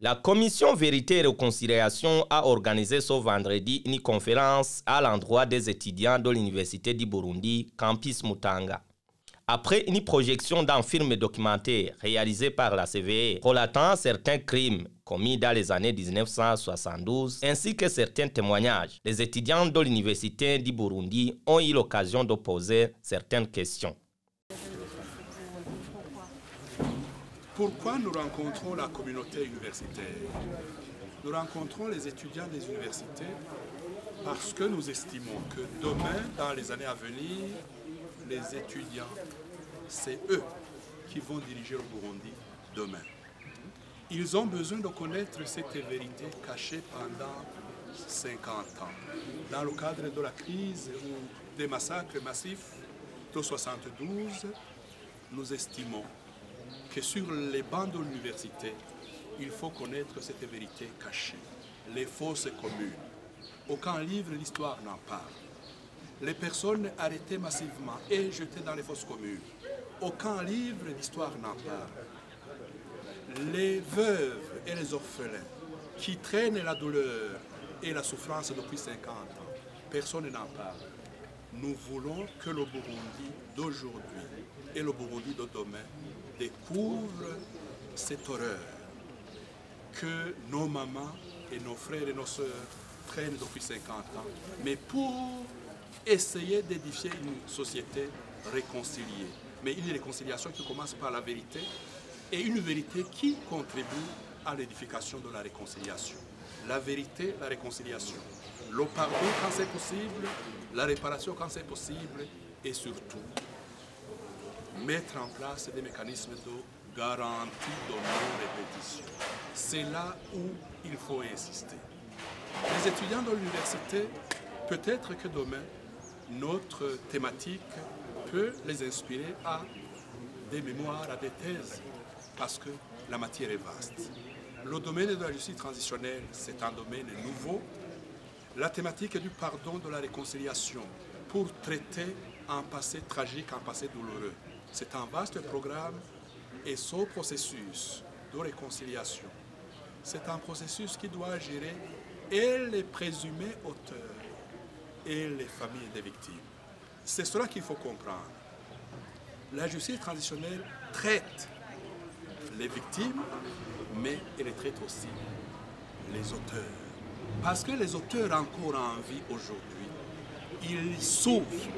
La commission Vérité et Réconciliation a organisé ce vendredi une conférence à l'endroit des étudiants de l'Université du Burundi, Campus Mutanga. Après une projection d'un film documentaire réalisé par la CVE relatant certains crimes commis dans les années 1972, ainsi que certains témoignages, les étudiants de l'Université du Burundi ont eu l'occasion de poser certaines questions. Pourquoi nous rencontrons la communauté universitaire? Nous rencontrons les étudiants des universités parce que nous estimons que demain, dans les années à venir, les étudiants, c'est eux qui vont diriger le Burundi demain. Ils ont besoin de connaître cette vérité cachée pendant 50 ans. Dans le cadre de la crise ou des massacres massifs de 1972, nous estimons que sur les bancs de l'université, il faut connaître cette vérité cachée, les fausses communes. Aucun livre d'histoire n'en parle. Les personnes arrêtées massivement et jetées dans les fosses communes. Aucun livre d'histoire n'en parle. Les veuves et les orphelins qui traînent la douleur et la souffrance depuis 50 ans, personne n'en parle. Nous voulons que le Burundi d'aujourd'hui et le Burundi de demain découvrent cette horreur que nos mamans et nos frères et nos sœurs traînent depuis 50 ans, mais pour essayer d'édifier une société réconciliée. Mais une réconciliation qui commence par la vérité et une vérité qui contribue à l'édification de la réconciliation. La vérité, la réconciliation. Le pardon quand c'est possible, la réparation quand c'est possible et surtout mettre en place des mécanismes de garantie de non-répétition. C'est là où il faut insister. Les étudiants de l'université, peut-être que demain, notre thématique peut les inspirer à des mémoires, à des thèses, parce que la matière est vaste. Le domaine de la justice transitionnelle, c'est un domaine nouveau. La thématique du pardon, de la réconciliation, pour traiter un passé tragique, un passé douloureux. C'est un vaste programme et ce processus de réconciliation, c'est un processus qui doit gérer et les présumés auteurs et les familles des victimes. C'est cela qu'il faut comprendre. La justice transitionnelle traite les victimes, mais elle traite aussi les auteurs. Parce que les auteurs encore en vie aujourd'hui, ils souffrent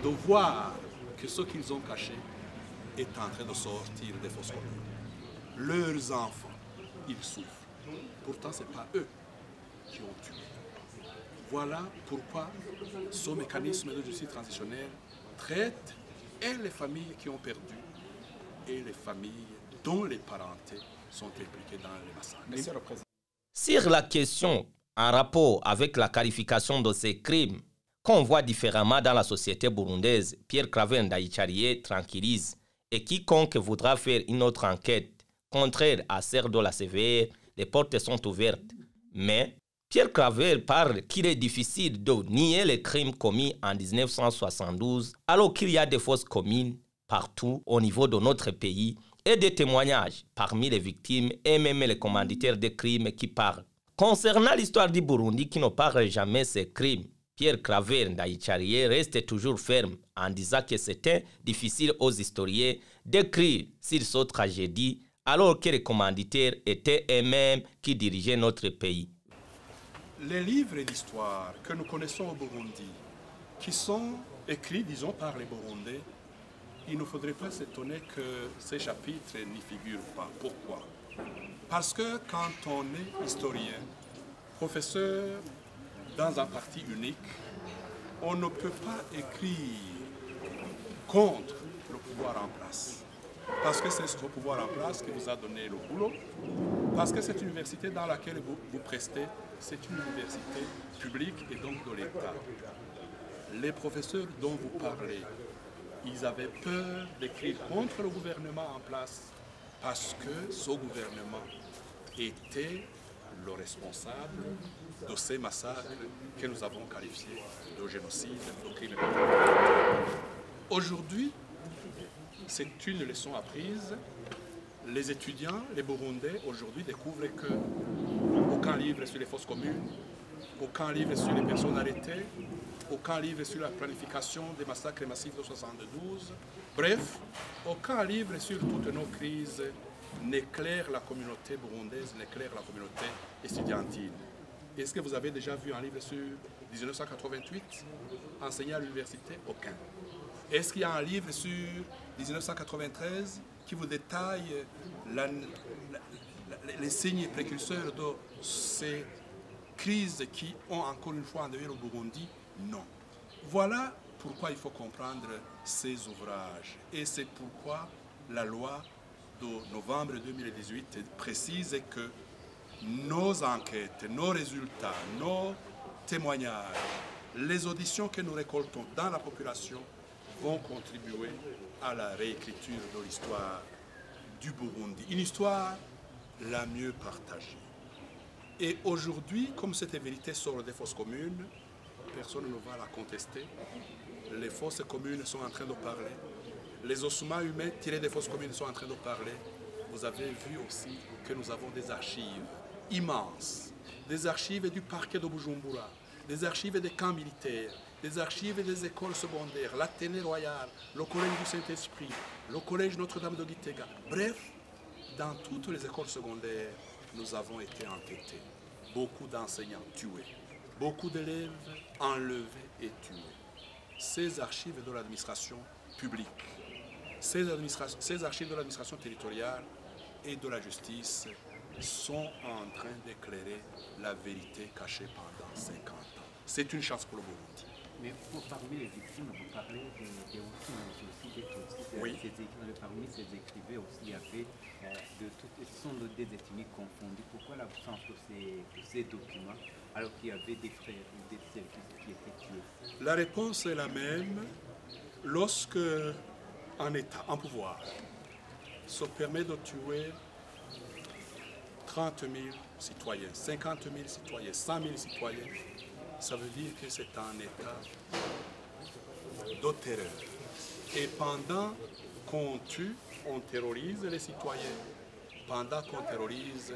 de voir que ce qu'ils ont caché est en train de sortir des fosses communes. Leurs enfants, ils souffrent. Pourtant, ce n'est pas eux qui ont tué. Voilà pourquoi ce mécanisme de justice transitionnelle traite et les familles qui ont perdu et les familles dont les parentés sont impliqués dans les massacres. Sur la question en rapport avec la qualification de ces crimes qu'on voit différemment dans la société burundaise, Pierre Claver Ndayicariye tranquillise et quiconque voudra faire une autre enquête contraire à celle de la CVE, les portes sont ouvertes. Mais Pierre Claver parle qu'il est difficile de nier les crimes commis en 1972 alors qu'il y a des fosses communes partout au niveau de notre pays et des témoignages parmi les victimes et même les commanditaires des crimes qui parlent. Concernant l'histoire du Burundi qui ne parle jamais ces crimes, Pierre Claver Ndayicariye reste toujours ferme en disant que c'était difficile aux historiens d'écrire sur cette tragédie alors que les commanditaires étaient eux-mêmes qui dirigeaient notre pays. Les livres d'histoire que nous connaissons au Burundi, qui sont écrits, disons, par les Burundais, il ne faudrait pas s'étonner que ces chapitres n'y figurent pas. Pourquoi? Parce que quand on est historien, professeur dans un parti unique, on ne peut pas écrire contre le pouvoir en place. Parce que c'est ce pouvoir en place qui vous a donné le boulot. Parce que cette université dans laquelle vous prestez, c'est une université publique et donc de l'État. Les professeurs dont vous parlez, ils avaient peur d'écrire contre le gouvernement en place parce que ce gouvernement était le responsable de ces massacres que nous avons qualifiés de génocide, de crimes. Aujourd'hui, c'est une leçon apprise Les étudiants, les Burundais, aujourd'hui découvrent que aucun livre sur les fosses communes, aucun livre sur les personnes arrêtées, aucun livre sur la planification des massacres massifs de 1972. Bref, aucun livre sur toutes nos crises n'éclaire la communauté burundaise, n'éclaire la communauté estudiantine. Est-ce que vous avez déjà vu un livre sur 1988 enseigné à l'université? Aucun. Est-ce qu'il y a un livre sur 1993 qui vous détaille les signes précurseurs de ces crises qui ont encore une fois enlevé le Burundi? Non. Voilà pourquoi il faut comprendre ces ouvrages. Et c'est pourquoi la loi de novembre 2018 précise que nos enquêtes, nos résultats, nos témoignages, les auditions que nous récoltons dans la population vont contribuer à la réécriture de l'histoire du Burundi. Une histoire la mieux partagée. Et aujourd'hui, comme cette vérité sort des fosses communes, personne ne va la contester. Les fosses communes sont en train de parler. Les ossements humains tirés des fosses communes sont en train de parler. Vous avez vu aussi que nous avons des archives immenses, des archives du parquet de Bujumbura, des archives des camps militaires, des archives des écoles secondaires, l'Athénée Royal, le Collège du Saint-Esprit, le Collège Notre-Dame de Gitega. Bref, dans toutes les écoles secondaires, nous avons été enquêtés. Beaucoup d'enseignants tués, beaucoup d'élèves enlevés et tués. Ces archives de l'administration publique, ces archives de l'administration territoriale et de la justice sont en train d'éclairer la vérité cachée pendant 50 ans. C'est une chance pour le Burundi. Mais parmi les victimes, vous parlez des aussi des toxiques. Oui. Parmi ces écrivains aussi, il y avait ce sont des ethnies confondues. Pourquoi l'absence de ces documents alors qu'il y avait des frères ou des sœurs qui étaient tués? La réponse est la même lorsque un État, un pouvoir, se permet de tuer 30 000 citoyens, 50 000 citoyens, 100 000 citoyens. Ça veut dire que c'est un état de terreur. Et pendant qu'on tue, on terrorise les citoyens. Pendant qu'on terrorise,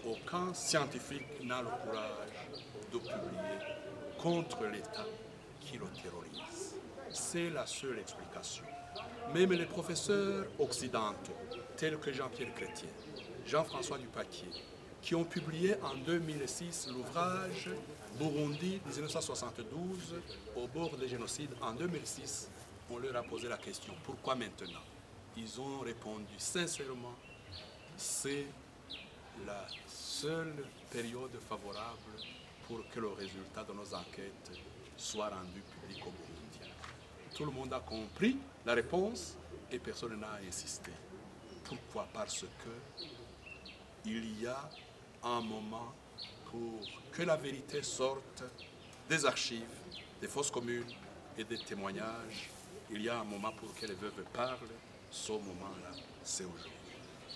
aucun scientifique n'a le courage de publier contre l'État qui le terrorise. C'est la seule explication. Même les professeurs occidentaux, tels que Jean-Pierre Chrétien, Jean-François Dupaquier, qui ont publié en 2006 l'ouvrage Burundi 1972 au bord des génocides. En 2006, on leur a posé la question, pourquoi maintenant? Ils ont répondu sincèrement, c'est la seule période favorable pour que le résultat de nos enquêtes soit rendu public au Burundi. Tout le monde a compris la réponse et personne n'a insisté. Pourquoi? Parce que il y a un moment pour que la vérité sorte des archives, des fosses communes et des témoignages. Il y a un moment pour que les veuves parlent. Ce moment-là, c'est aujourd'hui.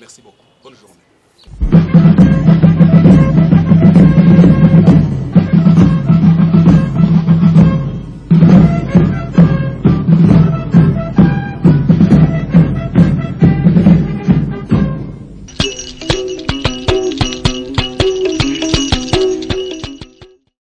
Merci beaucoup. Bonne journée.